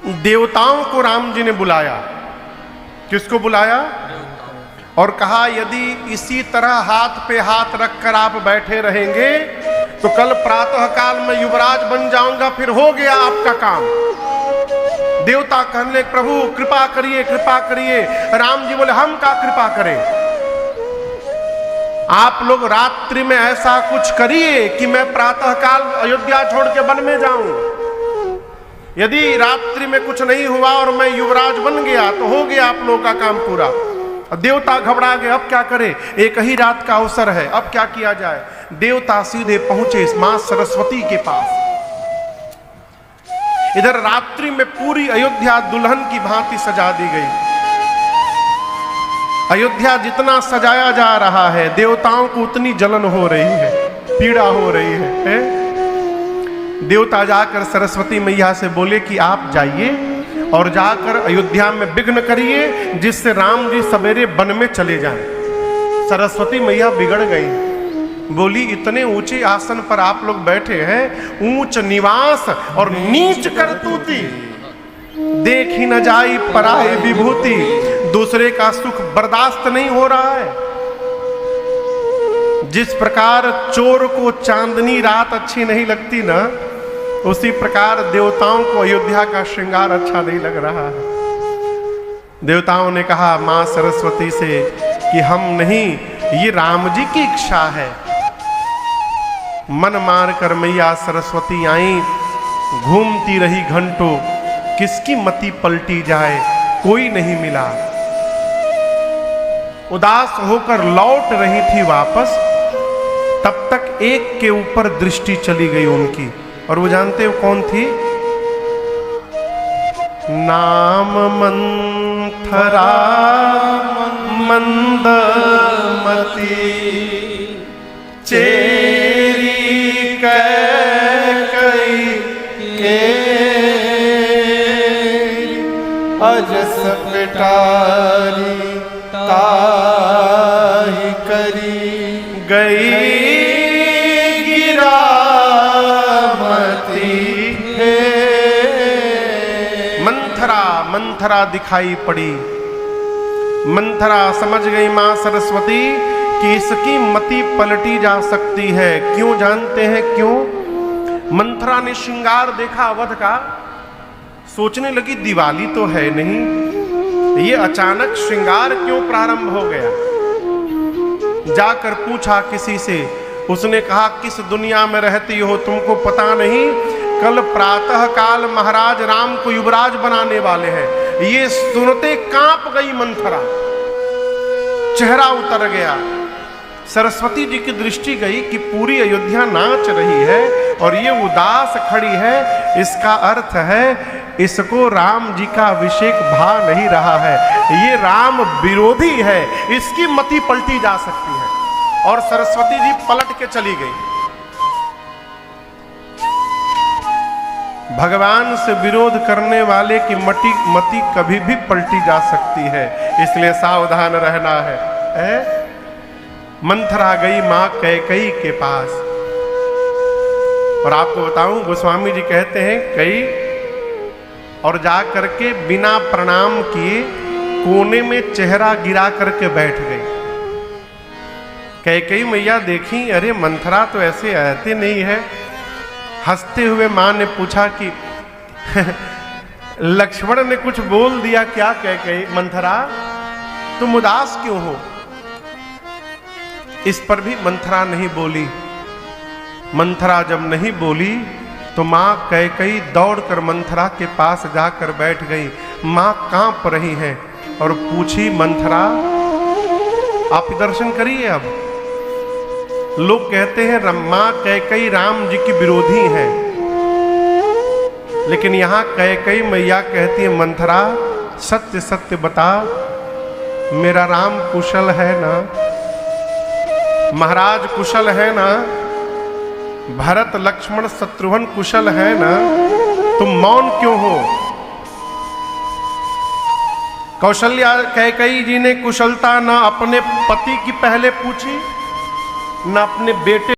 देवताओं को राम जी ने बुलाया। किसको बुलाया? और कहा यदि इसी तरह हाथ पे हाथ रखकर आप बैठे रहेंगे तो कल प्रातः काल में युवराज बन जाऊंगा, फिर हो गया आपका काम। देवता कहने प्रभु कृपा करिए कृपा करिए। राम जी बोले हम क्या कृपा करें, आप लोग रात्रि में ऐसा कुछ करिए कि मैं प्रातः काल अयोध्या छोड़ के वन में जाऊं। यदि रात्रि में कुछ नहीं हुआ और मैं युवराज बन गया तो हो गया आप लोगों का काम पूरा। देवता घबरा गए, अब क्या करें, एक ही रात का अवसर है, अब क्या किया जाए। देवता सीधे पहुंचे मां सरस्वती के पास। इधर रात्रि में पूरी अयोध्या दुल्हन की भांति सजा दी गई। अयोध्या जितना सजाया जा रहा है देवताओं को उतनी जलन हो रही है, पीड़ा हो रही है। देवता जाकर सरस्वती मैया से बोले कि आप जाइए और जाकर अयोध्या में विघ्न करिए जिससे राम जी सवेरे वन में चले जाएं। सरस्वती मैया बिगड़ गई, बोली इतने ऊंचे आसन पर आप लोग बैठे हैं, ऊंच निवास और नीच करतूती, देख ही न जाई पराई विभूति। दूसरे का सुख बर्दाश्त नहीं हो रहा है। जिस प्रकार चोर को चांदनी रात अच्छी नहीं लगती ना, उसी प्रकार देवताओं को अयोध्या का श्रृंगार अच्छा नहीं लग रहा है। देवताओं ने कहा मां सरस्वती से कि हम नहीं, ये राम जी की इच्छा है। मन मार कर मैया सरस्वती आई, घूमती रही घंटों, किसकी मति पलटी जाए कोई नहीं मिला। उदास होकर लौट रही थी वापस, तब तक एक के ऊपर दृष्टि चली गई उनकी, और वो जानते हो कौन थी? नाम मंथरा मंदमती चेरी कैकई के अजस पिटारी ताहि करी गई मंथरा दिखाई पड़ी। मंथरा समझ गई मां सरस्वती कि इसकी मति पलटी जा सकती है। क्यों जानते हैं क्यों? मंथरा ने श्रृंगार देखा अवध का, सोचने लगी दिवाली तो है नहीं, ये अचानक श्रृंगार क्यों प्रारंभ हो गया। जाकर पूछा किसी से, उसने कहा किस दुनिया में रहती हो, तुमको पता नहीं कल प्रातः काल महाराज राम को युवराज बनाने वाले हैं। ये सुनते कांप गई मंथरा, चेहरा उतर गया। सरस्वती जी की दृष्टि गई कि पूरी अयोध्या नाच रही है और ये उदास खड़ी है, इसका अर्थ है इसको राम जी का अभिषेक भा नहीं रहा है, ये राम विरोधी है, इसकी मति पलटी जा सकती है। और सरस्वती जी पलट के चली गई। भगवान से विरोध करने वाले की मति कभी भी पलटी जा सकती है, इसलिए सावधान रहना है। मंथरा गई मां कैकई के पास, और आपको बताऊं गोस्वामी जी कहते हैं कई और जा करके बिना प्रणाम किए कोने में चेहरा गिरा करके बैठ गई। कैकई मैया देखी, अरे मंथरा तो ऐसे आती नहीं है। हंसते हुए मां ने पूछा कि लक्ष्मण ने कुछ बोल दिया क्या? कैकई मंथरा तुम उदास क्यों हो? इस पर भी मंथरा नहीं बोली। मंथरा जब नहीं बोली तो मां कैकई दौड़कर मंथरा के पास जाकर बैठ गई। मां कांप रही हैं और पूछी मंथरा आप दर्शन करिए। अब लोग कहते हैं मां कैकई राम जी की विरोधी हैं, लेकिन यहां कैकई मैया कहती है मंथरा सत्य सत्य बता, मेरा राम कुशल है ना? महाराज कुशल है ना? भरत लक्ष्मण शत्रुघ्न कुशल है ना? तुम मौन क्यों हो? कौशल्या कैकई जी ने कुशलता न अपने पति की पहले पूछी, न अपने बेटे